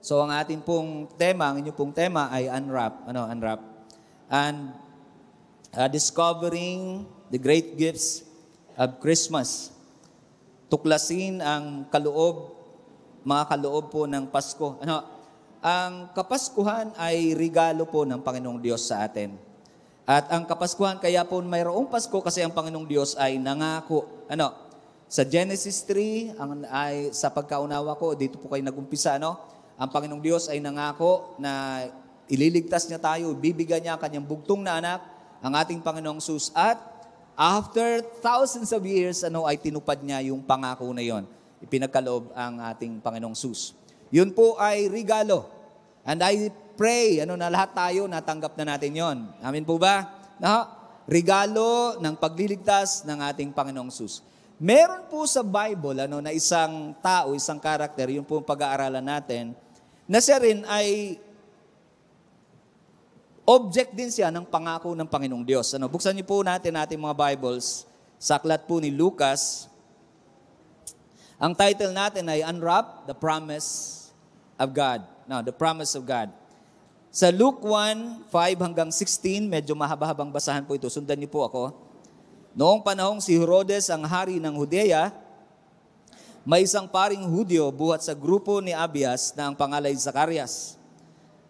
So ang ating pong tema, ang inyong pong tema ay unwrap. Unwrap. And discovering the great gifts of Christmas. Tuklasin ang mga kaloob po ng Pasko. Ang Kapaskuhan ay regalo po ng Panginoong Diyos sa atin. At ang Kapaskuhan, kaya po mayroong Pasko kasi ang Panginoong Diyos ay nangako. Sa Genesis 3, ay sa pagkaunawa ko, dito po kayo nagumpisa, ang Panginoong Diyos ay nangako na ililigtas niya tayo, bibigyan niya ang kanyang bugtong na anak, ang ating Panginoong Jesus. At after thousands of years, ay tinupad niya yung pangako na yon. Ipinagkaloob ang ating Panginoong Jesus. Yun po ay regalo. And I pray, na lahat tayo natanggap na natin yon. Amin po ba? Regalo ng pagliligtas ng ating Panginoong Jesus. Meron po sa Bible, na isang tao, isang karakter, yun po ang pag-aaralan natin, na siya rin ay object din siya ng pangako ng Panginoong Diyos. Buksan niyo po natin ating mga Bibles sa aklat po ni Lucas. Ang title natin ay Unwrap the Promise of God. The Promise of God. Sa Luke 1:5 hanggang 16, medyo mahaba-habang basahan po ito. Sundan niyo po ako. Noong panahong si Herodes ang hari ng Judea, may isang paring Hudyo buhat sa grupo ni Abias na ang pangalan ay Zacarias.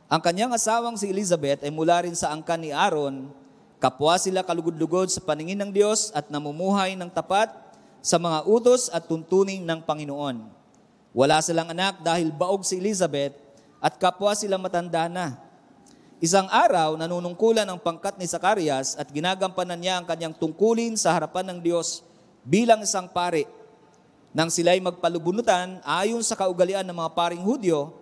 Ang kanyang asawang si Elizabeth ay mula rin sa angkan ni Aaron. Kapwa sila kalugod-lugod sa paningin ng Diyos at namumuhay ng tapat sa mga utos at tuntunin ng Panginoon. Wala silang anak dahil baog si Elizabeth at kapwa sila matanda na. Isang araw, nanunungkulan ang pangkat ni Zacarias at ginagampanan niya ang kanyang tungkulin sa harapan ng Diyos bilang isang pari. Nang sila'y magpalubunutan, ayon sa kaugalian ng mga paring Hudyo,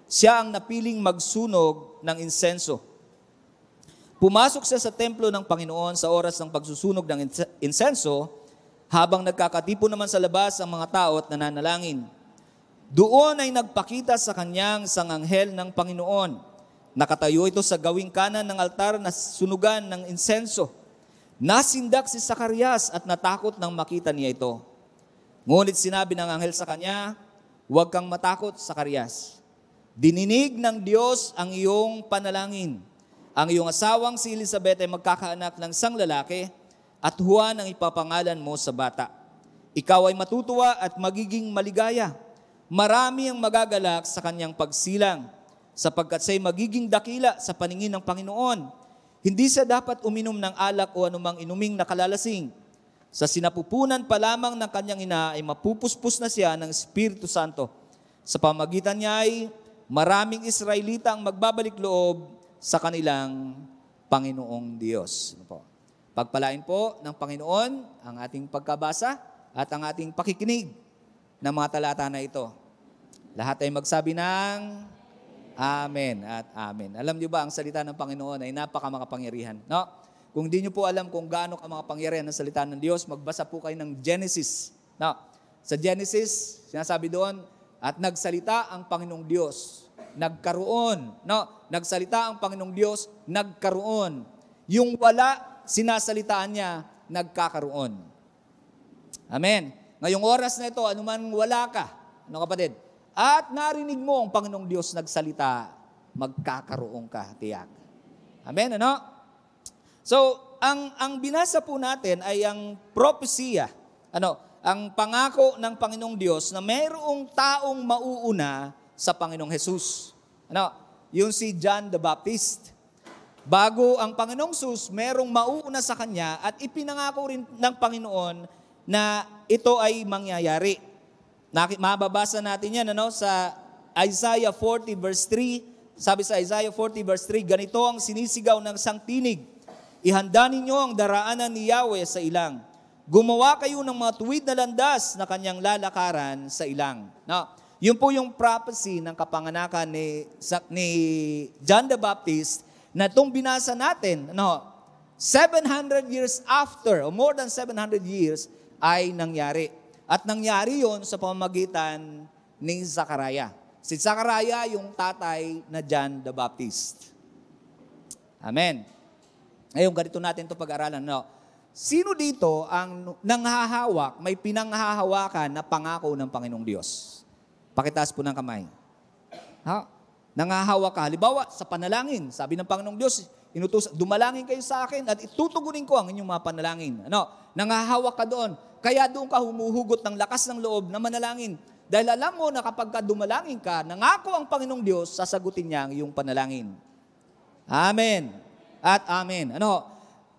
siya ang napiling magsunog ng insenso. Pumasok siya sa templo ng Panginoon sa oras ng pagsusunog ng insenso, habang nagkakatipo naman sa labas ang mga tao at nananalangin. Doon ay nagpakita sa kanyang isang anghel ng Panginoon. Nakatayo ito sa gawing kanan ng altar na sunugan ng insenso. Nasindak si Zacarias at natakot nang makita niya ito. Ngunit sinabi ng anghel sa kanya, "Huwag kang matakot, Zacarias. Dininig ng Diyos ang iyong panalangin. Ang iyong asawang si Elizabeth ay magkakaanak ng isang lalaki at Juan ang ipapangalan mo sa bata. Ikaw ay matutuwa at magiging maligaya. Marami ang magagalak sa kanyang pagsilang, sapagkat siya'y magiging dakila sa paningin ng Panginoon. Hindi siya dapat uminom ng alak o anumang inuming nakalalasing. Sa sinapupunan pa lamang ng kanyang ina ay mapupuspos na siya ng Espiritu Santo. Sa pamagitan niya ay maraming Israelita ang magbabalik loob sa kanilang Panginoong Diyos." Pagpalain po ng Panginoon ang ating pagkabasa at ang ating pakikinig ng mga talata na ito. Lahat ay magsabi ng Amen at Amen. Alam niyo ba, ang salita ng Panginoon ay napakamakapangyarihan. Kung di niyo po alam kung gaano kamakapangyarihan ang salita ng Diyos, magbasa po kayo ng Genesis. Sa Genesis, sinasabi doon, at nagsalita ang Panginoong Diyos, nagkaroon. Nagsalita ang Panginoong Diyos, nagkaroon. Yung wala, sinasalitaan niya, nagkakaroon. Amen. Ngayong oras na ito, anuman wala ka, kapatid, at narinig mo ang Panginoong Diyos nagsalita, magkakaroon ka, tiyak. Amen, So, ang binasa po natin ay ang propesya, ang pangako ng Panginoong Diyos na mayroong taong mauuna sa Panginoong Jesus. Yung si John the Baptist. Bago ang Panginoong Jesus, mayroong mauuna sa kanya at ipinangako rin ng Panginoon na ito ay mangyayari. Mababasa natin yan sa Isaiah 40 verse 3. Sabi sa Isaiah 40 verse 3, ganito ang sinisigaw ng isang tinig. Ihanda ninyo ang daraanan ni Yahweh sa ilang. Gumawa kayo ng mga tuwid na landas na kanyang lalakaran sa ilang. Yun po yung prophecy ng kapanganakan ni John the Baptist na itong binasa natin, 700 years after, or more than 700 years, ay nangyari. At nangyari yon sa pamamagitan ni Zacariah. Si Zacariah yung tatay na John the Baptist. Amen. Ngayon, ganito natin ito pag-aralan. Sino dito ang nanghahawak, may pinanghahawakan na pangako ng Panginoong Diyos? Pakitaas po ng kamay. nangahawa ka. Halimbawa, sa panalangin, sabi ng Panginoong Diyos, dumalangin kayo sa akin at itutugunin ko ang inyong mga panalangin. Nangahawa ka doon. Kaya doon ka humuhugot ng lakas ng loob na manalangin. Dahil alam mo na kapag dumalangin ka, nangako ang Panginoong Diyos, sasagutin niya ang iyong panalangin. Amen. At amen.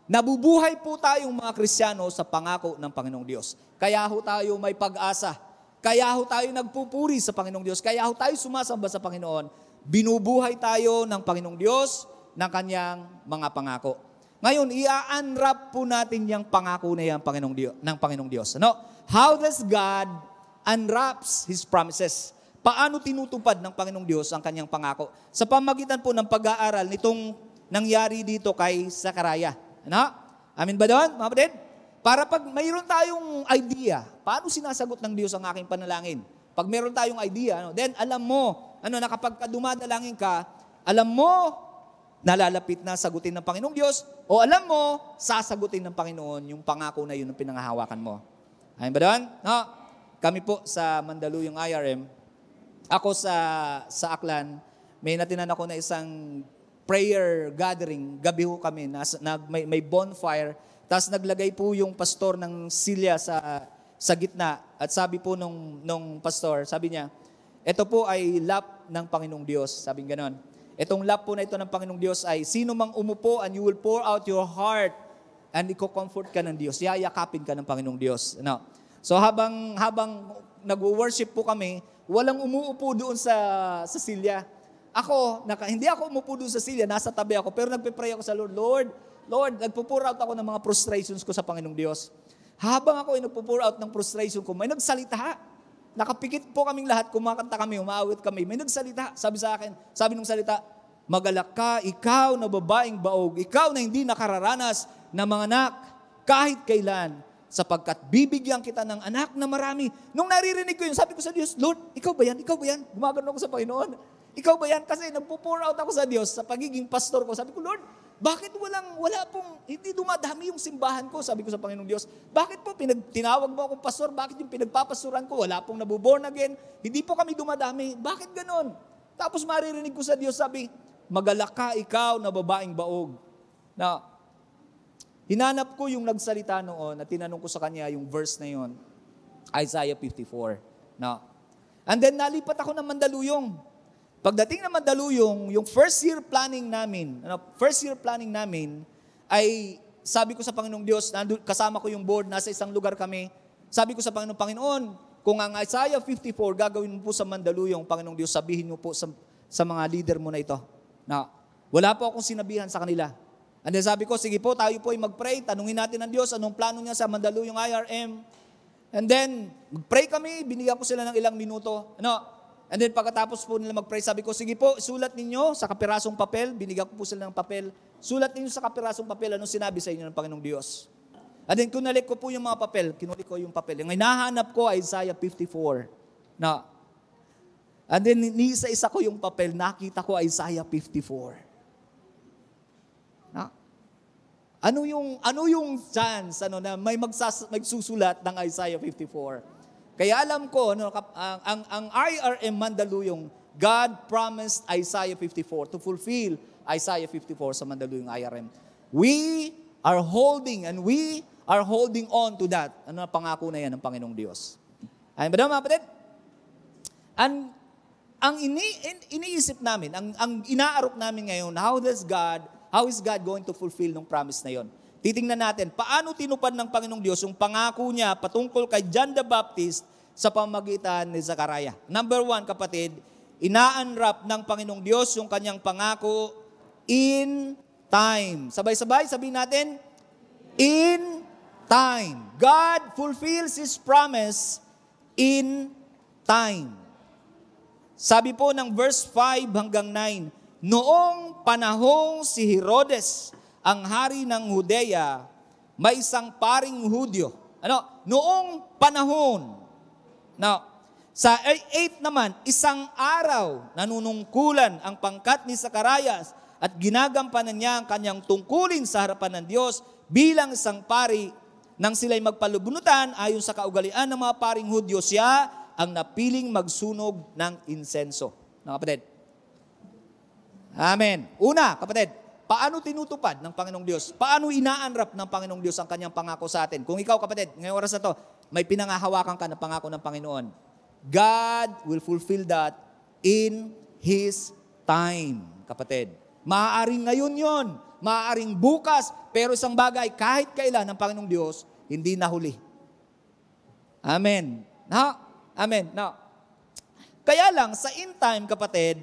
Nabubuhay po tayong mga Kristiyano sa pangako ng Panginoong Diyos. Kaya ho tayo may pag-asa. Kaya ho tayo nagpupuri sa Panginoong Diyos. Kaya ho tayo sumasamba sa Panginoon. Binubuhay tayo ng Panginoong Diyos ng kanyang mga pangako. Ngayon, i-unwrap po natin yung pangako na yan ng Panginoong Diyos. How does God unwraps His promises? Paano tinutupad ng Panginoong Diyos ang kanyang pangako? Sa pamagitan po ng pag-aaral nitong nangyari dito kay Sakaraya. Amin ba doon, mga kapatid? Para pag mayroon tayong idea, paano sinasagot ng Diyos ang aking panalangin? Pag mayroon tayong idea, then alam mo, na kapag dumadalangin ka, alam mo, nalalapit na sagutin ng Panginoong Diyos, o alam mo, sasagutin ng Panginoon yung pangako na yun ang pinangahawakan mo. Amin ba doon? Kami po sa Mandaluyong IRM, ako sa Aklan, may natinan ako na isang prayer gathering. Gabi ho kami, may bonfire. Tapos naglagay po yung pastor ng silya sa gitna. At sabi po nung pastor, sabi niya, ito po ay lap ng Panginoong Diyos. Sabi ganon. Itong lap po na ito ng Panginoong Diyos ay, sino mang umupo and you will pour out your heart and i-comfort ka ng Diyos. Yayakapin ka ng Panginoong Diyos. So habang nag-worship po kami, walang umuupo doon sa silya. Ako, hindi ako umupo doon sa silya, nasa tabi ako, pero nagpe-pray ako sa Lord, nagpo-pour out ako ng mga frustrations ko sa Panginoong Diyos. Habang ako ay nagpo-pour out ng frustration ko, may nagsalita. Nakapikit po kaming lahat, kumakanta kami, umaawit kami, may nagsalita. Sabi nung salita, magalak ka, ikaw na babaeng baog, ikaw na hindi nakararanas na mga anak, kahit kailan, sapagkat bibigyan kita ng anak na marami. Nung naririnig ko yun, sabi ko sa Diyos, Lord, ikaw ba yan? Ikaw ba yan? Gumagano ako sa Panginoon. Ikaw ba yan? Kasi nagpo-pour out ako sa Diyos sa pagiging pastor ko. Sabi ko, Lord, bakit hindi dumadami yung simbahan ko? Sabi ko sa Panginoong Diyos, bakit po tinawag mo akong pastor? Bakit yung pinagpapastoran ko? Wala pong nabuborn again. Hindi po kami dumadami. Bakit ganon? Tapos maririnig ko sa Diyos, sabi, magalak ka ikaw na babaeng baog. Hinanap ko yung nagsalita noon at tinanong ko sa kanya yung verse na yun, Isaiah 54. And then nalipat ako ng Mandaluyong. Pagdating ng Mandaluyong, yung first year planning namin ay sabi ko sa Panginoong Diyos, kasama ko yung board, nasa isang lugar kami. Sabi ko sa Panginoon, kung ang Isaiah 54 gagawin mo po sa Mandaluyong, Panginoong Diyos, sabihin mo po sa mga leader mo na ito. Wala po akong sinabihan sa kanila. And then sabi ko, sige po, tayo po ay mag-pray, tanungin natin ng Diyos anong plano niya sa Mandaluyong IRM. And then, mag-pray kami, binigyan ko sila ng ilang minuto. And then pagkatapos po nila mag-pray, sabi ko, sige po, sulat ninyo sa kapirasong papel, binigyan ko po sila ng papel, sulat ninyo sa kapirasong papel, anong sinabi sa inyo ng Panginoong Diyos. And then kinulik ko po yung mga papel, kinulik ko yung papel. Yung hinahanap ko ay Isaiah 54. And then niisa-isa ko yung papel, nakita ko Isaiah 54. Ano yung chance na may magsusulat ng Isaiah 54? Kaya alam ko, ang IRM Mandaluyong, God promised Isaiah 54 to fulfill Isaiah 54 sa Mandaluyong IRM. We are holding on to that. Ano ang pangako na yan ng Panginoong Diyos? Ayun ba daw mga kapatid? Ang iniisip namin, ang inaarok namin ngayon, how is God going to fulfill ng promise na yon? Titingnan natin, paano tinupad ng Panginoong Diyos yung pangako niya patungkol kay John the Baptist sa pamagitan ni Zakaraya. Number 1, kapatid, ina-unwrap ng Panginoong Diyos yung kanyang pangako in time. Sabay-sabay, sabihin natin, in time. God fulfills His promise in time. Sabi po ng verse 5 hanggang 9, noong panahong si Herodes, ang hari ng Judea, may isang paring Hudyo. Noong panahon. Sa 8 naman, isang araw, nanunungkulan ang pangkat ni Zacarias at ginagampanan niya ang kanyang tungkulin sa harapan ng Diyos bilang isang pari. Nang sila'y magpalubunutan, ayon sa kaugalian ng mga paring Hudyo, siya ang napiling magsunog ng insenso. Mga kapatid, Amen. Una, kapatid, paano tinutupad ng Panginoong Diyos? Paano inaanrap ng Panginoong Diyos ang kanyang pangako sa atin? Kung ikaw, kapatid, ngayong oras na to, may pinangahawakan ka na pangako ng Panginoon, God will fulfill that in His time, kapatid. Maaaring ngayon yon, maaaring bukas, pero isang bagay, kahit kailan ng Panginoong Diyos, hindi nahuli. Amen. No? Amen. No. Kaya lang, sa in time, kapatid,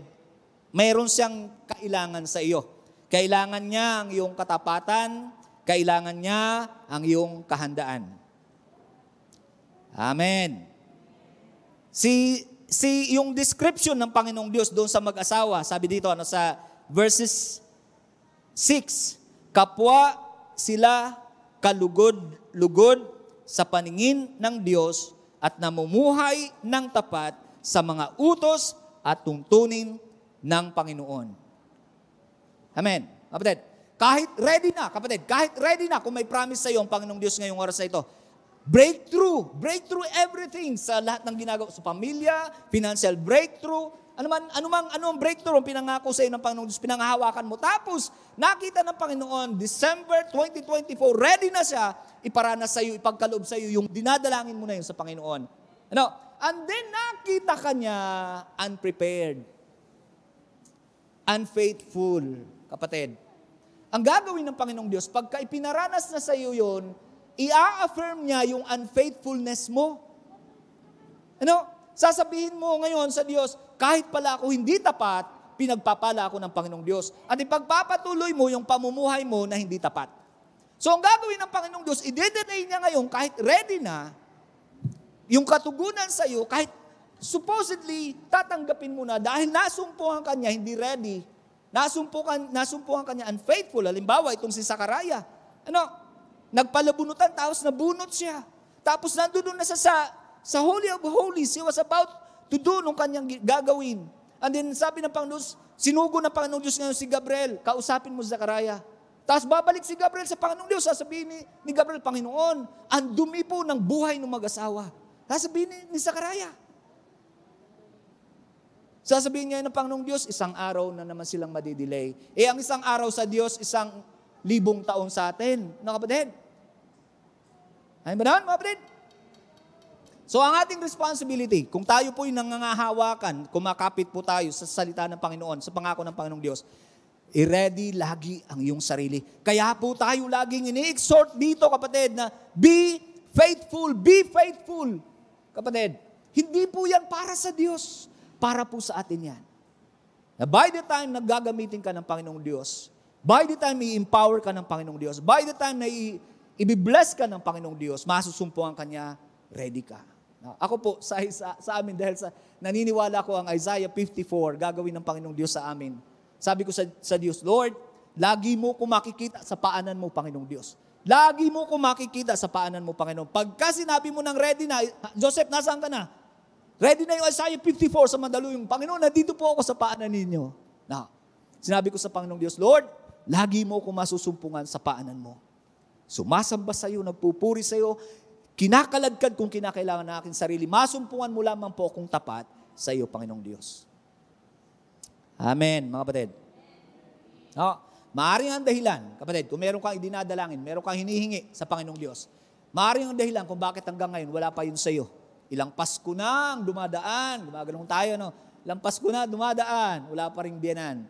mayroon siyang kailangan sa iyo. Kailangan niya ang iyong katapatan, kailangan niya ang iyong kahandaan. Amen. Yung description ng Panginoong Diyos doon sa mag-asawa, sabi dito sa verses 6, kapwa sila kalugod-lugod sa paningin ng Diyos at namumuhay ng tapat sa mga utos at tuntunin ng Panginoon. Amen. Kapatid, kahit ready na, kapatid, kahit ready na kung may promise sa iyo ang Panginoong Diyos ngayong oras na ito, breakthrough everything sa lahat ng ginagawa sa pamilya, financial breakthrough, anumang breakthrough ang pinangako sa iyo ng Panginoong Diyos, pinanghahawakan mo. Tapos, nakita ng Panginoon, December 2024, ready na siya, iparanas sa iyo, ipagkaloob sa iyo, yung dinadalangin mo na yun sa Panginoon. And then nakita ka niya unprepared, unfaithful, kapatid. Ang gagawin ng Panginoong Diyos, pagka ipinaranas na sa iyo yun, i-affirm niya yung unfaithfulness mo. Sasabihin mo ngayon sa Diyos, kahit pala ako hindi tapat, pinagpapala ako ng Panginoong Diyos. At ipagpapatuloy mo yung pamumuhay mo na hindi tapat. So ang gagawin ng Panginoong Diyos, i-delay niya ngayon kahit ready na, yung katugunan sa iyo, kahit supposedly tatanggapin mo na dahil nasumpuhan ka niya, hindi ready. Nasumpuhan ka niya unfaithful. Halimbawa, itong si Sakaraya. Nagpalabunutan, tapos nabunot siya. Tapos nandun na sa Holy of Holies, he was about to do nung kanyang gagawin. And then sabi ng Panginoon, sinugo ng Panginoong Diyos ngayon si Gabriel, kausapin mo si Sakaraya. Tapos babalik si Gabriel sa Panginoong Diyos, sasabihin ni Gabriel, Panginoon, ang dumi po ng buhay ng mag-asawa. Sasabihin ni Sakaraya. Sasabihin niya ng Panginoong Diyos, isang araw na naman silang madidelay. Ang isang araw sa Diyos, 1,000 taon sa atin. Kapatid? Ayun ba naman, mga kapatid? So ang ating responsibility, kung tayo po'y nangangahawakan, kumakapit po tayo sa salita ng Panginoon, sa pangako ng Panginoong Diyos, i-ready lagi ang iyong sarili. Kaya po tayo laging ini-exhort dito, kapatid, na be faithful, be faithful. Kapatid, hindi po yan para sa Diyos, para po sa atin yan. Na by the time naggagamitin ka ng Panginoong Diyos, by the time i-empower ka ng Panginoong Diyos, by the time na i-bless ka ng Panginoong Diyos, masusumpuan ka niya, ready ka. Ako po, sa amin, dahil naniniwala ko ang Isaiah 54, gagawin ng Panginoong Diyos sa amin. Sabi ko sa Diyos, Lord, lagi mo ko makikita sa paanan mo, Panginoong Diyos. Lagi mo ko makikita sa paanan mo, Panginoon. Pagka sinabi mo ng ready na, Joseph, nasaan ka na? Ready na yung Isaiah 54 sa Mandaluyong. Panginoon, nandito po ako sa paanan ninyo. Sinabi ko sa Panginoong Diyos, Lord, lagi mo ko masusumpungan sa paanan mo. Sumasamba sa iyo, nagpupuri sa iyo, kinakaladkad kung kinakailangan na aking sarili. Masumpungan mo lamang po akong tapat sa iyo, Panginoong Diyos. Amen, mga kapatid. Maaaring ang dahilan, kapatid, kung meron kang idinadalangin, meron kang hinihingi sa Panginoong Diyos, maaaring ang dahilan kung bakit hanggang ngayon wala pa yun sa iyo. Ilang Pasko na ang dumadaan, gumagalong tayo, ilang Pasko na dumadaan, wala pa rin biyanan.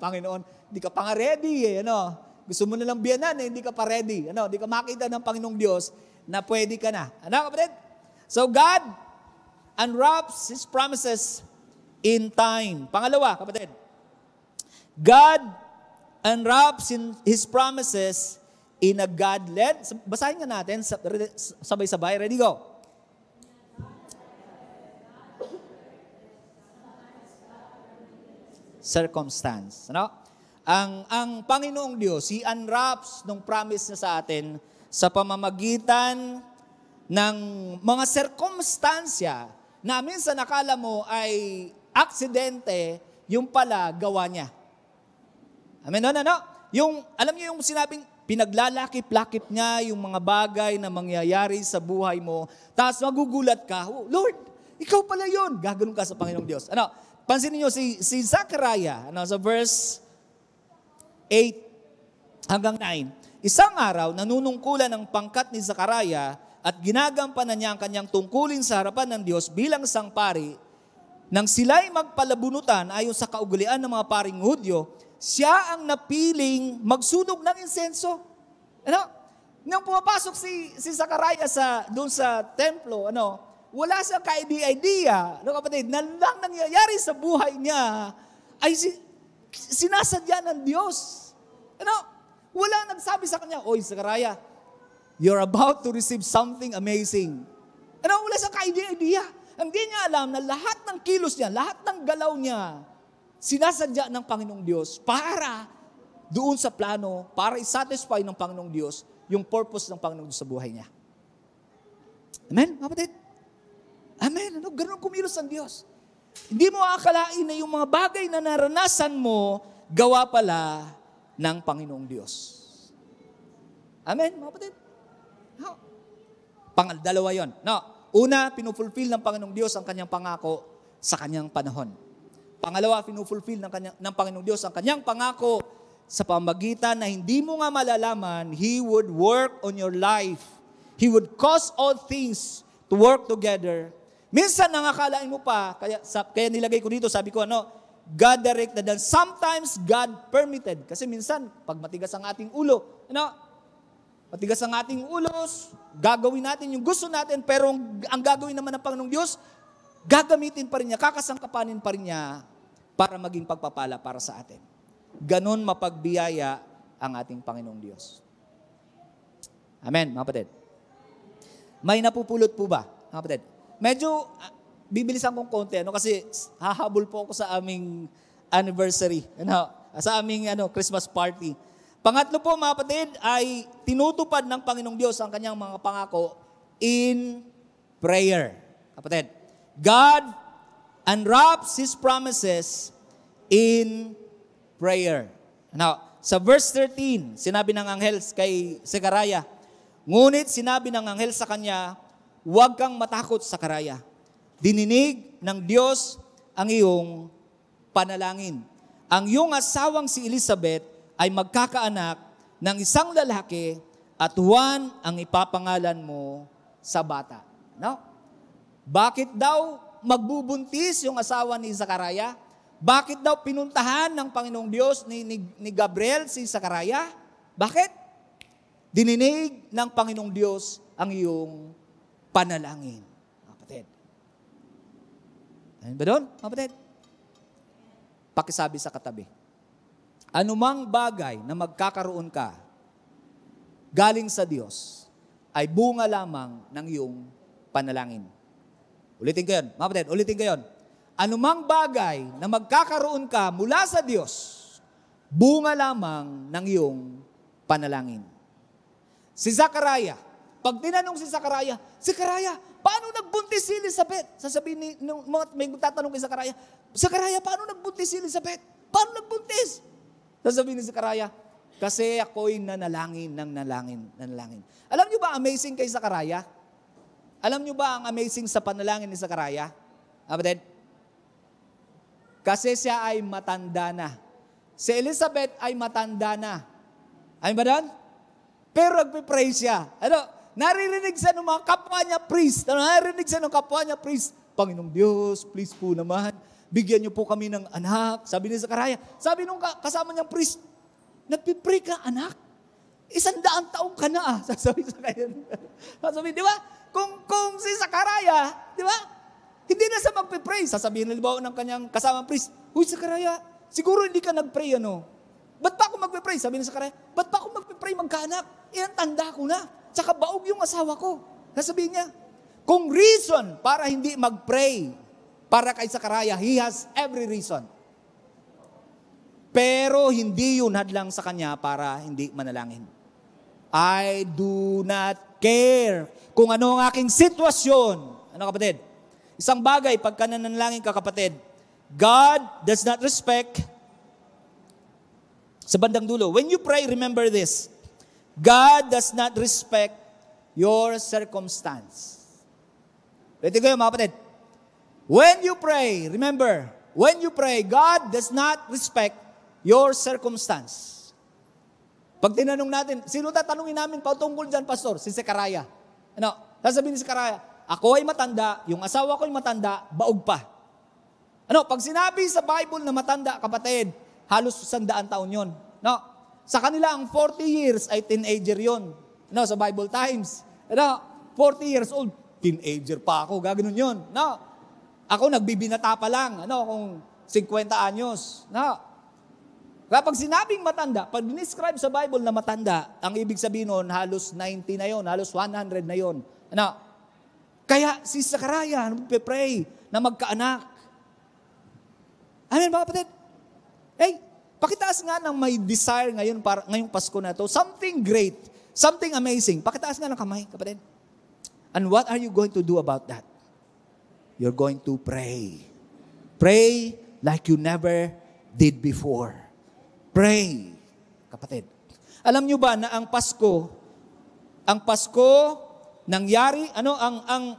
Panginoon, hindi ka pa nga ready Gusto mo nalang biyanan, hindi ka pa ready. Hindi ka makita ng Panginoong Diyos na pwede ka na. Kapatid? So God unwraps His promises in time. Pangalawa, kapatid, God unwraps His promises in a God-led. Basahin nga natin, sabay-sabay. Ready, go. Circumstance. Ang Panginoong Diyos, He unwraps nung promise niya sa atin sa pamamagitan ng mga circumstansya na minsan nakala mo ay aksidente, yung pala gawa niya. Amen? Alam niyo yung sinabing pinaglalakip-lakip niya yung mga bagay na mangyayari sa buhay mo, tapos magugulat ka, oh, Lord, ikaw pala yun. Gaganon ka sa Panginoong Diyos. Pansinin niyo si Zachariah, sa verse 8 hanggang 9. Isang araw, nanunungkulan ang pangkat ni Zachariah at ginagampanan niya ang kanyang tungkulin sa harapan ng Diyos bilang isang pari. Nang sila'y magpalabunutan ayon sa kaugalian ng mga paring Hudyo, siya ang napiling magsunog ng insenso. Nang pumapasok si Zachariah doon sa templo, wala siyang ka-idea, kapatid, na lang nangyayari sa buhay niya ay sinasadya ng Diyos. Wala nagsabi sa kanya, oy, Zachariah, you're about to receive something amazing. Wala siyang ka-idea. Hindi niya alam na lahat ng kilos niya, lahat ng galaw niya, sinasadya ng Panginoong Diyos para doon sa plano, para i-satisfy ng Panginoong Diyos yung purpose ng Panginoong Diyos sa buhay niya. Amen, kapatid? Amen. Ganun kumilos ang Diyos. Hindi mo akalain na yung mga bagay na naranasan mo, gawa pala ng Panginoong Diyos. Amen, mga kapatid? Dalawa yun. Una, pinufulfill ng Panginoong Diyos ang kanyang pangako sa kanyang panahon. Pangalawa, pinufulfill ng Panginoong Diyos ang kanyang pangako sa pamagitan na hindi mo nga malalaman, He would work on your life. He would cause all things to work together. Minsan nakakalain mo pa, kaya nilagay ko dito, sabi ko, God directed and sometimes God permitted. Kasi minsan, pag matigas ang ating ulo, matigas ang ating ulos, gagawin natin yung gusto natin, pero ang gagawin naman ng Panginoong Diyos, gagamitin pa rin niya, kakasangkapanin pa rin niya para maging pagpapala para sa atin. Ganon mapagbiyaya ang ating Panginoong Diyos. Amen, mga kapatid. May napupulot po ba, mga kapatid? Medyo bibilisan kong konti, kasi hahabol po ako sa aming anniversary, sa aming Christmas party. Pangatlo po, mga kapatid, ay tinutupad ng Panginoong Diyos ang kanyang mga pangako in prayer. Kapatid, God unwraps His promises in prayer. Sa verse 13, sinabi ng anghel kay Zechariah, ngunit sinabi ng anghel sa kanya, huwag kang matakot, Zechariah. Dininig ng Diyos ang iyong panalangin. Ang iyong asawang si Elizabeth ay magkakaanak ng isang lalaki at Juan ang ipapangalan mo sa bata. Bakit daw magbubuntis yung asawa ni Zechariah? Bakit daw pinuntahan ng Panginoong Diyos ni Gabriel si Zechariah? Bakit? Dininig ng Panginoong Diyos ang iyong panalangin. Kapatid. Ano ba doon, kapatid? Pakisabi sa katabi. Anumang bagay na magkakaroon ka galing sa Diyos ay bunga lamang ng iyong panalangin. Ulitin ko yun. Mga kapatid, ulitin ko yun. Anumang bagay na magkakaroon ka mula sa Diyos, bunga lamang ng iyong panalangin. Si Zachariah, pag tinanong si Zachariah, paano nagbuntis si Elizabeth? Sasabihin may magtatanong kay Zachariah, paano nagbuntis si Elizabeth? Paano nagbuntis? Sasabihin ni Zachariah, kasi ako'y nanalangin. Alam niyo ba amazing kay Zachariah? Alam niyo ba ang amazing sa panalangin ni Zachariah? Kapatid? Kasi siya ay matanda na. Si Elizabeth ay matanda na. Ay ba doon? Pero nagpipray siya. Naririnig siya ng mga kapwa niya priest. Panginoong Diyos, please po naman, bigyan niyo po kami ng anak. Sabi ni Zachariah. Sabi nung kasama niyang priest, nagpipray ka, anak? 100 taong ka na. Sasabi sa kanya. Sasabi, di ba? Kung si Zachariah, di ba? Hindi na siya magpipray. Sasabihin na libaw ng kanyang kasamang priest, huy, Zachariah, siguro hindi ka nagpray, Ba't pa ako magpipray? Sabi ni Zachariah, ba't pa ako magpipray magkaanak? Ang tanda ko na. Tsaka baog yung asawa ko. Sasabihin niya, kung reason para hindi magpray para kay Zachariah, he has every reason. Pero hindi yun hadlang sa kanya para hindi manalangin. I do not care kung ano ang aking sitwasyon. Ano kapatid? Isang bagay, pagka nanalangin ka kapatid, God does not respect, sa bandang dulo, when you pray, remember this, God does not respect your circumstance. Pwede ko yun mga kapatid. When you pray, remember, when you pray, God does not respect your circumstance. Pag tinanong natin, sino tatanungin namin patungkol dyan, Pastor? Si Zechariah. Ano? Sasabihin ni Zechariah, ako ay matanda, yung asawa ko ay matanda, baog pa. Ano? Pag sinabi sa Bible na matanda, kapatid, halos 100 taon yun. No? Sa kanila, ang 40 years ay teenager yun. No? Sa Bible Times. No? 40 years old, teenager pa ako, gaganon yun. No? Ako, nagbibinata pa lang. Ano? Kung 50 anyos. No? Kapag sinabing matanda, pag describe sa Bible na matanda, ang ibig sabihin nun, halos 90 na yun, halos 100 na yun. Ano? Kaya si Zechariah, nagpe-pray na magkaanak. Amen, mga kapatid? Hey, pakitaas nga ng may desire ngayon para ngayong Pasko na to. Something great, something amazing. Pakitaas nga ng kamay, kapatid. And what are you going to do about that? You're going to pray. Pray like you never did before. Pray, kapatid. Alam nyo ba na ang Pasko nangyari, ang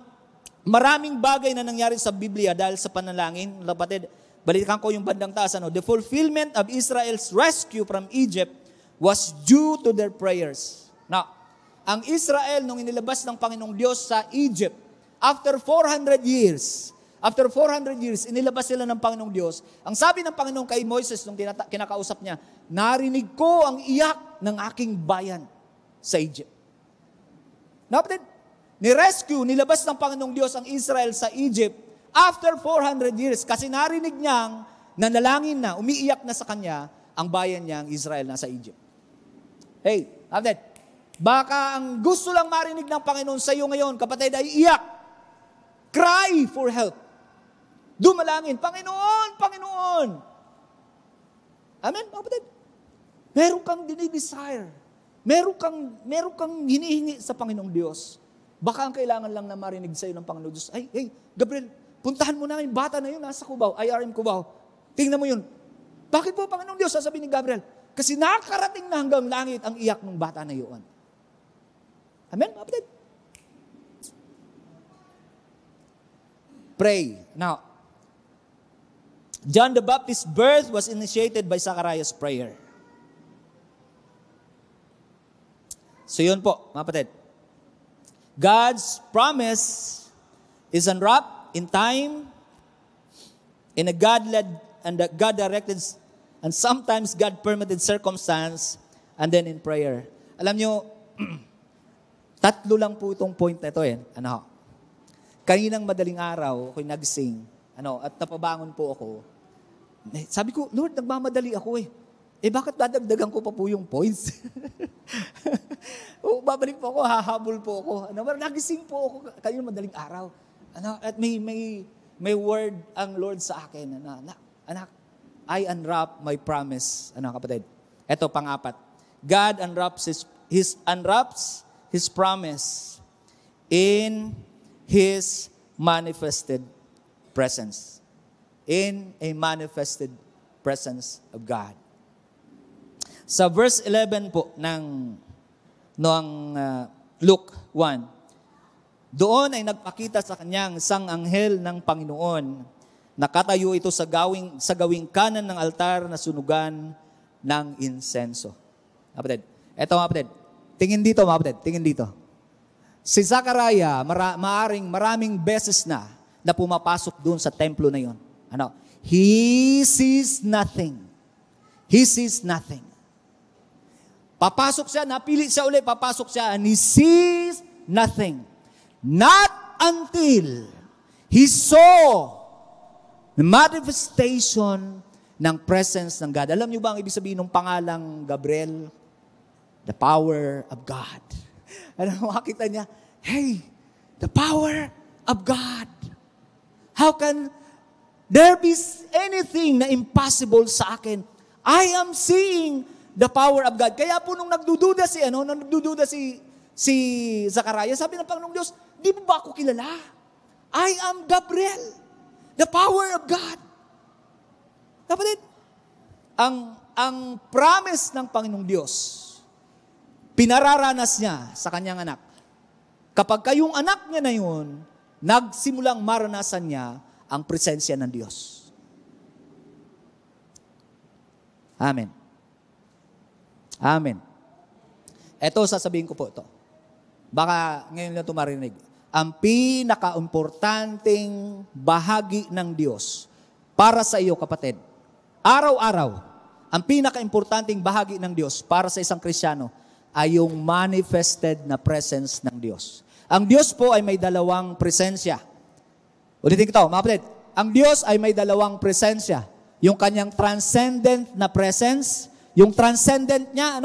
maraming bagay na nangyari sa Biblia dahil sa panalangin, kapatid. Balikan ko yung bandang taas. The fulfillment of Israel's rescue from Egypt was due to their prayers. Now, ang Israel, nung inilabas ng Panginoong Diyos sa Egypt, after 400 years, inilabas sila ng Panginoong Diyos. Ang sabi ng Panginoon kay Moises, nung kinakausap niya, narinig ko ang iyak ng aking bayan sa Egypt. Now, nilabas ng Panginoong Diyos ang Israel sa Egypt after 400 years, kasi narinig niyang nanalangin na, umiiyak na sa kanya, ang bayan niya, ang Israel, nasa Egypt. Hey, kapatid, baka ang gusto lang marinig ng Panginoon sa iyo ngayon, kapatid, ay iyak. Cry for help. Dumalangin, Panginoon, Panginoon. Amen, kapatid. Meron kang dinidesire. Meron kang hinihingi sa Panginoong Diyos. Baka ang kailangan lang na marinig sa iyo ng Panginoong Diyos, ay, hey, Gabriel, puntahan mo na yung bata na yun, nasa Cubao, IRM Cubao. Tingnan mo yun. Bakit po, Panginoong Diyos, sasabihin ni Gabriel? Kasi nakarating na hanggang langit ang iyak ng bata na yun. Amen, kapatid? Pray. Now, John the Baptist's birth was initiated by Zechariah's prayer. So yun po, mga kapatid. God's promise is unwrapped in time, in a God-led and a God-directed and sometimes God-permitted circumstance, and then in prayer. Alam nyo, tatlo lang po itong point na ito. Kaninang madaling araw, ako'y nagising, at napabangon po ako. Sabi ko, Lord, nagmamadali ako bakit dadagdagan ko pa po yung points? Babalik po ako, hahabol po ako. Nagising po ako kaninang madaling araw. At may word ang Lord sa akin, anak, I unwrap my promise, kapatid. Ito, pang-apat. God unwraps His promise in His manifested presence. In a manifested presence of God. Sa verse 11 po ng Luke 1, doon ay nagpakita sa kanyang isang anghel ng Panginoon. Nakatayo ito sa gawing kanan ng altar na sunugan ng insenso. Kapatid, eto mga kapatid, tingin dito. Si Zechariah, maraming beses na pumapasok doon sa templo na yon. He sees nothing. Papasok siya, napili siya ulit, papasok siya, and he sees nothing. Not until he saw the manifestation ng presence ng God. Alam niyo ba ang ibig sabihin ng pangalang Gabriel? The power of God. Makita niya, hey, the power of God. How can there be anything na impossible sa akin? I am seeing the power of God. Kaya po nung nagdududa si Zechariah, sabi ng Panginoong Diyos, di mo ba ako kilala? I am Gabriel, the power of God. Kapatid, ang promise ng Panginoong Diyos, pinararanas niya sa kanyang anak. Kapag kayong anak niya na yun, nagsimulang maranasan niya ang presensya ng Diyos. Amen. Amen. Ito, sasabihin ko po ito. Baka ngayon lang ito marinig. Ang pinaka-importanting bahagi ng Diyos para sa iyo, kapatid, araw-araw, ang pinaka-importanting bahagi ng Diyos para sa isang Kristiyano ay yung manifested na presence ng Diyos. Ang Diyos po ay may dalawang presensya. Ulitin ko ito, mga kapatid. Ang Diyos ay may dalawang presensya. Yung kanyang transcendent na presence, yung transcendent niya,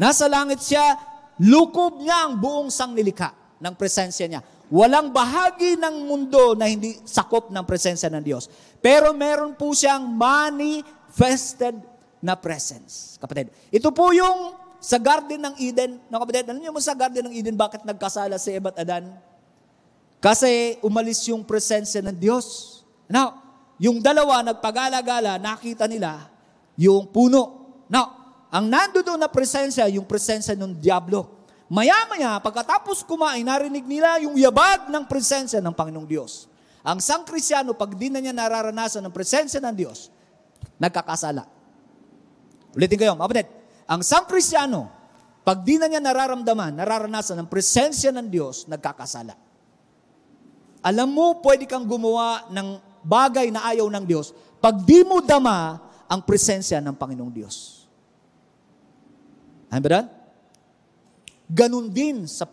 nasa langit siya, lukob niya ang buong sanglilikha ng presensya niya. Walang bahagi ng mundo na hindi sakop ng presensya ng Diyos. Pero meron po siyang manifested na presence. Kapatid, ito po yung sa Garden ng Eden. Kapatid, alam niyo mo sa Garden ng Eden, bakit nagkasala si Eva at Adan? Kasi umalis yung presensya ng Diyos. Now, yung dalawa nagpagala-gala, nakita nila yung puno. Now, ang nandoon na presensya, yung presensya ng Diablo. Maya-maya, pagkatapos kumain, narinig nila yung yabag ng presensya ng Panginoong Diyos. Ang isang Kristyano, pag di na niya nararanasan ng presensya ng Diyos, nagkakasala. Ulitin ko yun, kapatid. Ang isang Kristyano, pag di na niya nararanasan ng presensya ng Diyos, nagkakasala. Alam mo, pwede kang gumawa ng bagay na ayaw ng Diyos pag di mo dama ang presensya ng Panginoong Diyos. Ano ba? Ganun din sa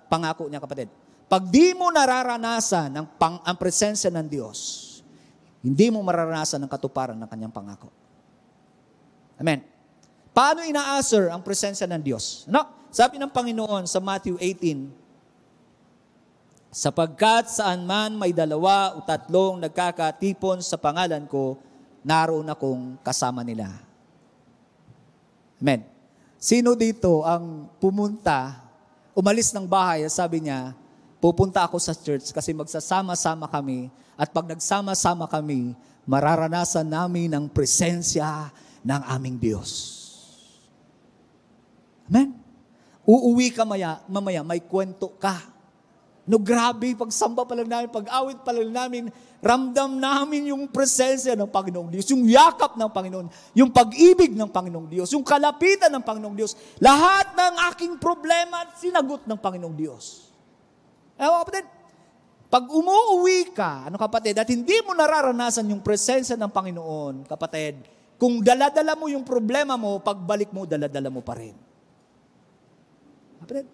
pangako niya, kapatid. Pag di mo nararanasan ang presensya ng Diyos, hindi mo mararanasan ang katuparan ng kanyang pangako. Amen. Paano ina-answer ang presensya ng Diyos? Sabi ng Panginoon sa Matthew 18, sapagkat saan man may 2 o 3 nagkakatipon sa pangalan ko, naroon akong kasama nila. Amen. Sino dito ang pumunta, umalis ng bahay, sabi niya, pupunta ako sa church kasi magsasama-sama kami at pag nagsama-sama kami, mararanasan namin ang presensya ng aming Diyos. Amen? Uuwi ka mamaya, may kwento ka. Grabe, pagsamba pa lang namin, pag-awit pa lang namin, ramdam namin yung presensya ng Panginoong Diyos, yung yakap ng Panginoon, yung pag-ibig ng Panginoong Diyos, yung kalapitan ng Panginoong Diyos. Lahat ng aking problema, sinagot ng Panginoong Diyos. Kapatid, pag umuwi ka, kapatid, at hindi mo nararanasan yung presensya ng Panginoon, kapatid, kung daladala mo yung problema mo, pagbalik mo, daladala mo pa rin. Kapatid,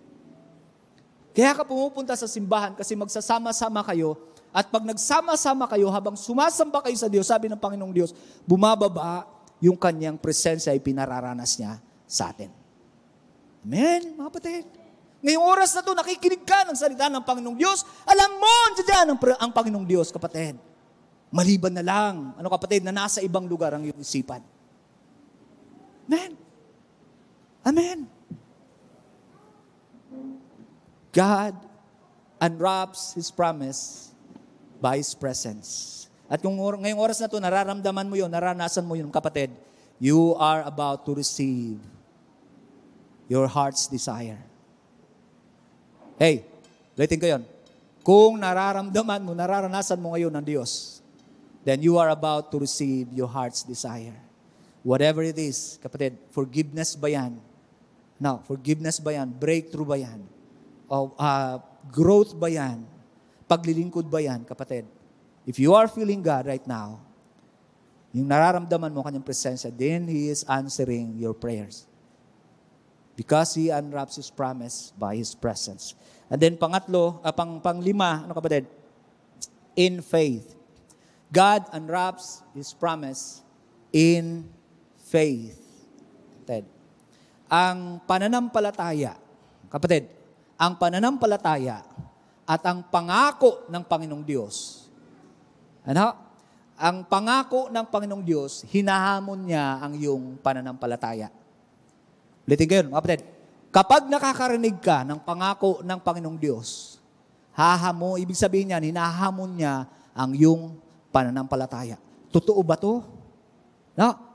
kaya ka pumupunta sa simbahan kasi magsasama-sama kayo at pag nagsama-sama kayo habang sumasamba kayo sa Diyos, sabi ng Panginoong Diyos, bumababa yung kanyang presensya ay pinararanas niya sa atin. Amen, mga kapatid. Ngayong oras na to, nakikinig ka ng salita ng Panginoong Diyos, alam mo, dyan ang Panginoong Diyos, kapatid. Maliban na lang, kapatid, na nasa ibang lugar ang iyong isipan. Amen. Amen. God unwraps His promise by His presence. At kung ngayong oras na ito, nararamdaman mo yun, naranasan mo yun, kapatid, you are about to receive your heart's desire. Hey, ulitin ko yun. Kung nararamdaman mo, nararanasan mo ngayon ng Diyos, then you are about to receive your heart's desire. Whatever it is, kapatid, forgiveness ba yan? Now, forgiveness ba yan? Breakthrough ba yan? O growth ba yan? Paglilingkod ba yan, kapatid? If you are feeling God right now, yung nararamdaman mo kanyang presensya, then He is answering your prayers. Because He unwraps His promise by His presence. And then panglima, kapatid? In faith. God unwraps His promise in faith. Kapatid. Ang pananampalataya, kapatid, ang pananampalataya at ang pangako ng Panginoong Diyos. Ang pangako ng Panginoong Diyos, hinahamon niya ang iyong pananampalataya. Ulitin ko yun, kapatid. Kapag nakakarinig ka ng pangako ng Panginoong Diyos, ibig sabihin niyan, hinahamon niya ang iyong pananampalataya. Totoo ba to?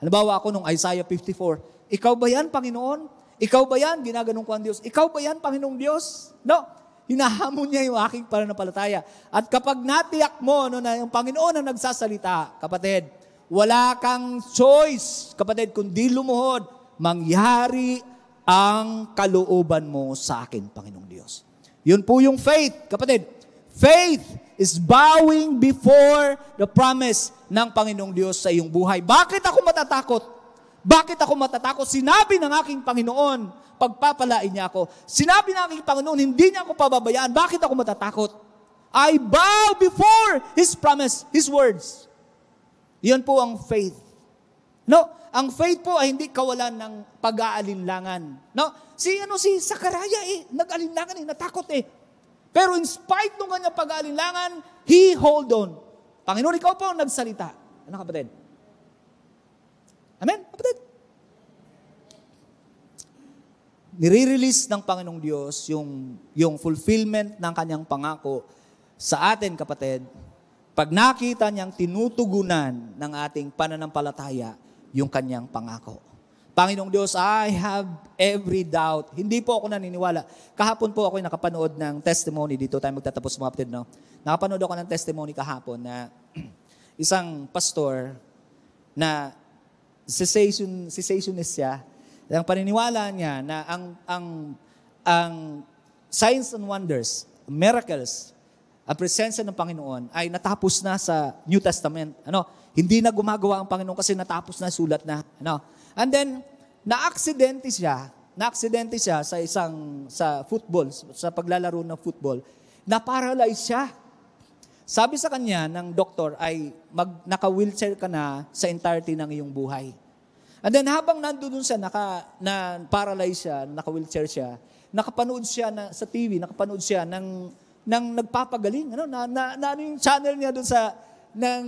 Halimbawa ako nung Isaiah 54, ikaw ba yan, Panginoon? Ikaw ba yan? Ginaganong ko ang Diyos. Ikaw ba yan, Panginoong Diyos? No. hinahamon niya yung aking pananampalataya. At kapag natiyak mo na yung Panginoon ang nagsasalita, kapatid, wala kang choice, kapatid, kundi lumuhod, mangyari ang kalooban mo sa akin, Panginoong Diyos. Yun po yung faith, kapatid. Faith is bowing before the promise ng Panginoong Diyos sa iyong buhay. Bakit ako matatakot? Bakit ako matatakot? Sinabi ng aking Panginoon, pagpapalain niya ako. Sinabi ng aking Panginoon, hindi niya ako pababayaan. Bakit ako matatakot? I bow before His promise, His words. Yan po ang faith. No, ang faith po ay hindi kawalan ng pag-aalinlangan. No, si Sakaraya nag-alinlangan natakot Pero in spite ng kanyang pag-aalinlangan, he hold on. Panginoon, ikaw po ang nagsalita. Ano kapatid? Amen, kapatid? Nire-release ng Panginoong Diyos yung fulfillment ng kanyang pangako sa atin, kapatid, pag nakita niyang tinutugunan ng ating pananampalataya yung kanyang pangako. Panginoong Diyos, I have every doubt. Hindi po ako naniniwala. Kahapon po ako nakapanood ng testimony dito. Tayo magtatapos mga kapatid, no? Nakapanood ako ng testimony kahapon na isang pastor na cessationist siya. Ang paniniwala niya na ang signs and wonders, miracles, ang presensya ng Panginoon ay natapos na sa New Testament. Hindi na gumagawa ang Panginoon kasi natapos na, sulat na. And then, na-aksidente siya sa football, sa paglalaro ng football, na-paralyze siya. Sabi sa kanya ng doktor ay naka-wheelchair ka na sa entirety ng iyong buhay. And then habang nandoon siya, na-paralyze siya, naka-wheelchair siya, nakapanood siya sa TV, nakapanood siya ng nagpapagaling. Yung channel niya doon ng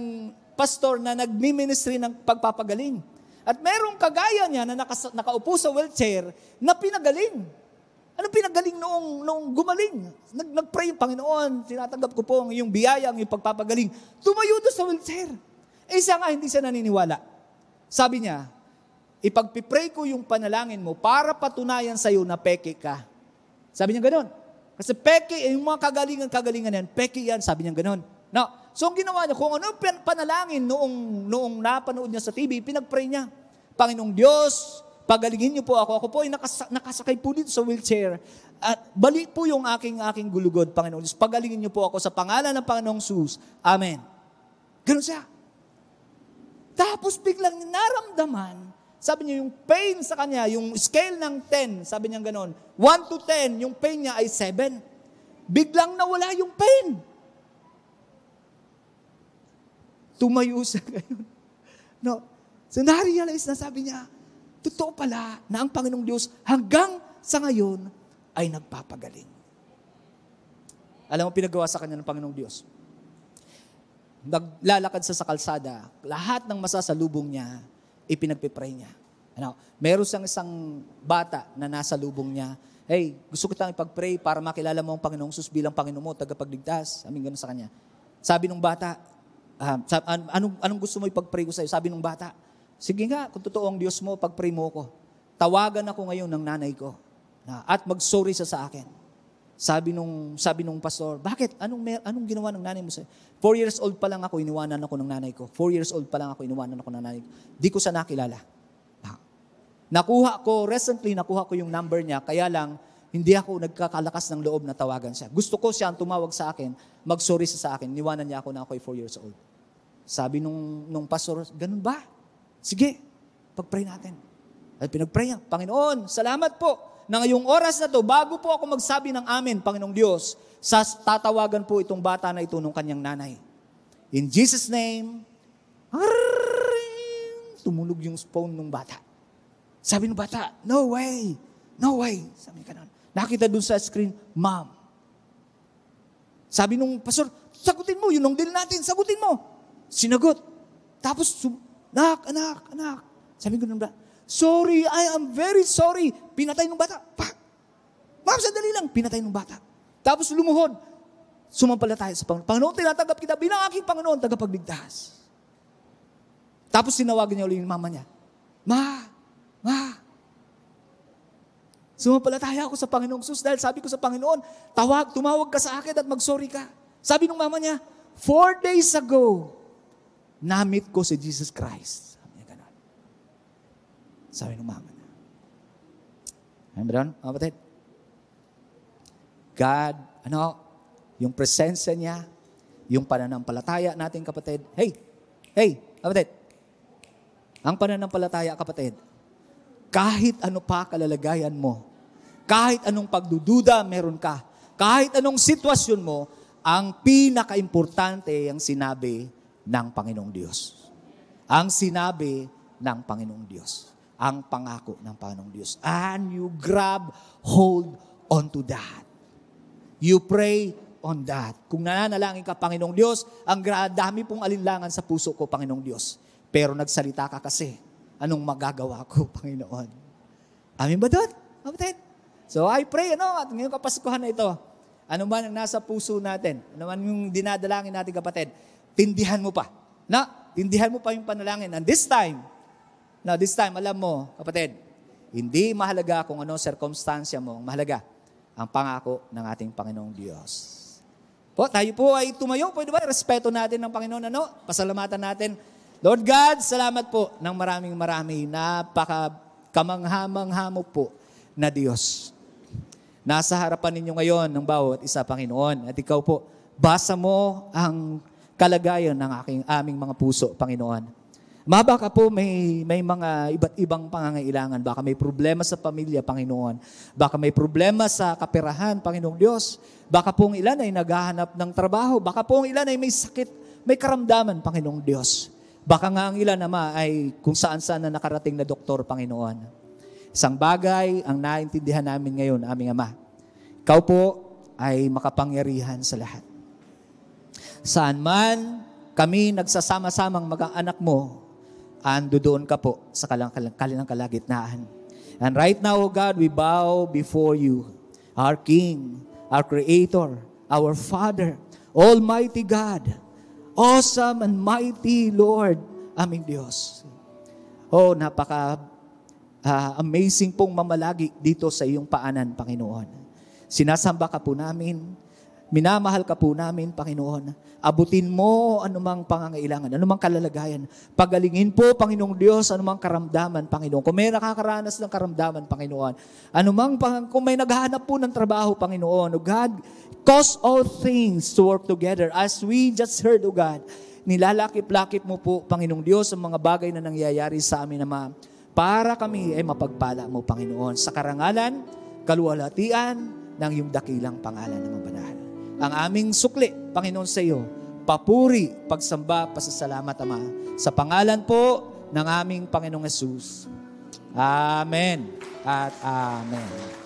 pastor na nagmi-ministry ng pagpapagaling. At merong kagaya niya na nakaupo sa wheelchair na pinagaling. Ano pinagaling noong gumaling? Nag-pray yung Panginoon, tinatanggap ko po yung biyaya, yung pagpapagaling. Tumayo doon sa wheelchair. Siya nga, hindi siya naniniwala. Sabi niya, ipagpipray ko yung panalangin mo para patunayan sa'yo na peke ka. Sabi niya gano'n. Kasi peke, yung mga kagalingan yan, peke yan, sabi niya gano'n. No. So, ang ginawa niya, kung ano panalangin noong napanood niya sa TV, pinag-pray niya. Panginoong Diyos, pagalingin niyo po ako. Ako po ay nakasakay po dito sa wheelchair. At bali po yung aking gulugod, Panginoong Diyos. Pagalingin niyo po ako sa pangalan ng Panginoong Jesus. Amen. Ganun siya. Tapos biglang naramdaman, sabi niya yung pain sa kanya, yung scale ng 10, sabi niya gano'n, 1 to 10, yung pain niya ay 7. Biglang nawala yung pain. Tumayo siya ngayon. No. So, na-realize na sabi niya, totoo pala na ang Panginoong Diyos hanggang sa ngayon ay nagpapagaling. Alam mo, pinagawa sa kanya ng Panginoong Diyos. Naglalakad sa kalsada, lahat ng masasalubong niya, ipinagpipray niya. Meron siyang isang bata na nasa lubong niya, hey, gusto kitang ipag-pray para makilala mo ang Panginoong Jesus bilang Panginoon mo, tagapagligtas. Sabi gano'n sa kanya. Sabi nung bata, anong gusto mo ipag-pray ko sa'yo? Sabi nung bata, sige nga, kung totoo ang Diyos mo, pag-pray mo ko. Tawagan ako ngayon ng nanay ko at mag-sorry siya sa akin. Sabi nung pastor, bakit? Anong ginawa ng nanay mo sa'yo? 4 years old pa lang ako, iniwanan ako ng nanay ko. 4 years old pa lang ako, iniwanan ako ng nanay ko. Di ko siya nakilala. Recently nakuha ko yung number niya, kaya lang, hindi ako nagkakalakas ng loob na tawagan siya. Gusto ko siya ang tumawag sa akin, mag-sorry siya sa akin, niwanan niya ako na ako ay 4 years old. Sabi nung pastor, ganun ba? Sige, pag-pray natin. At pinag-pray niya, Panginoon, salamat po na ngayong oras na to, bago po ako magsabi ng amen, Panginoong Diyos, tatawagan po itong bata na ito ng kanyang nanay. In Jesus' name, tumulog yung phone ng bata. Sabi ng bata, no way. Sabi niya ganun. Nakita dun sa screen, Mom. Sabi nung pastor, sagutin mo, yun ang deal natin, sagutin mo. Sinagot. Tapos, anak. Sabi ko nung bata, sorry, I am very sorry. Pinatay ng bata. Ma'am, sandali lang. Pinatay ng bata. Tapos lumuhod. Sumampalataya sa Panginoon. Panginoon, tinatanggap kita bilang aking Panginoon, tagapagligtas. Tapos tinawagan niya ulit yung mama niya. Ma. Sumampalataya ako sa Panginoong Jesus dahil sabi ko sa Panginoon, tumawag ka sa akin at mag-sorry ka. Sabi ng mama niya, 4 days ago, na-meet ko si Jesus Christ. Sabi niya ganun. Sabi ng mama niya. Alam mo doon, mga kapatid? God, yung presensya niya, yung pananampalataya natin, kapatid. Hey, kapatid. Ang pananampalataya, kapatid, kahit ano pa kalalagayan mo, kahit anong pagdududa meron ka, kahit anong sitwasyon mo, ang pinaka-importante ang sinabi ng Panginoong Diyos. Ang sinabi ng Panginoong Diyos. Ang pangako ng Panginoong Diyos. And you grab hold onto that. You pray on that. Kung nananalangin ka, Panginoong Diyos, ang dami pong alinlangan sa puso ko, Panginoong Diyos. Pero nagsalita ka kasi, anong magagawa ko, Panginoon? Amin ba doon? Kapatid? So I pray, at ngayong Kapaskuhan na ito, ano man ang nasa puso natin, ano man yung dinadalangin natin, kapatid, tindihan mo pa. Tindihan mo pa yung panalangin. And this time, alam mo, kapatid, hindi mahalaga kung ano circumstansya mo, mahalaga ang pangako ng ating Panginoong Diyos. Tayo po ay tumayo. Pwede ba? Respeto natin ng Panginoon. Pasalamatan natin. Lord God, salamat po ng maraming kamangha-mangha mo po na Diyos. Nasa harapan ninyo ngayon ng bawat isa, Panginoon. At ikaw po, basa mo ang kalagayan ng aming mga puso, Panginoon. Baka po may mga iba't ibang pangangailangan. Baka may problema sa pamilya, Panginoon. Baka may problema sa kaperahan, Panginoong Diyos. Baka po ang ilan ay naghahanap ng trabaho. Baka po ang ilan ay may sakit, may karamdaman, Panginoong Diyos. Baka nga ang ilan, Ama, ay kung saan-saan na nakarating na doktor, Panginoon. Isang bagay ang naintindihan namin ngayon, aming Ama. Ikaw po ay makapangyarihan sa lahat. Saan man kami nagsasama-samang mag-anak mo, ando doon ka po sa kanilang kalagitnaan. And right now, O God, we bow before you, our King, our Creator, our Father, Almighty God, awesome and mighty Lord, aming Diyos. Amazing pong mamalagi dito sa iyong paanan, Panginoon. Sinasamba ka po namin, minamahal ka po namin, Panginoon. Abutin mo anumang pangangailangan, anumang kalalagayan. Pagalingin po, Panginoong Diyos, anumang karamdaman, Panginoon. Kung may nakakaranas ng karamdaman, Panginoon. Kung may naghahanap po ng trabaho, Panginoon. O God, cause all things to work together. As we just heard, O God, nilalakip-lakip mo po, Panginoong Diyos, ang mga bagay na nangyayari sa amin, Ama. Para kami ay mapagpala mo, Panginoon. Sa karangalan, kaluwalhatian ng iyong dakilang pangalan ng banal. Ang aming sukli, Panginoon, sa iyo, papuri, pagsamba, pasasalamat, Ama, sa pangalan po ng aming Panginoong Jesus. Amen at amen.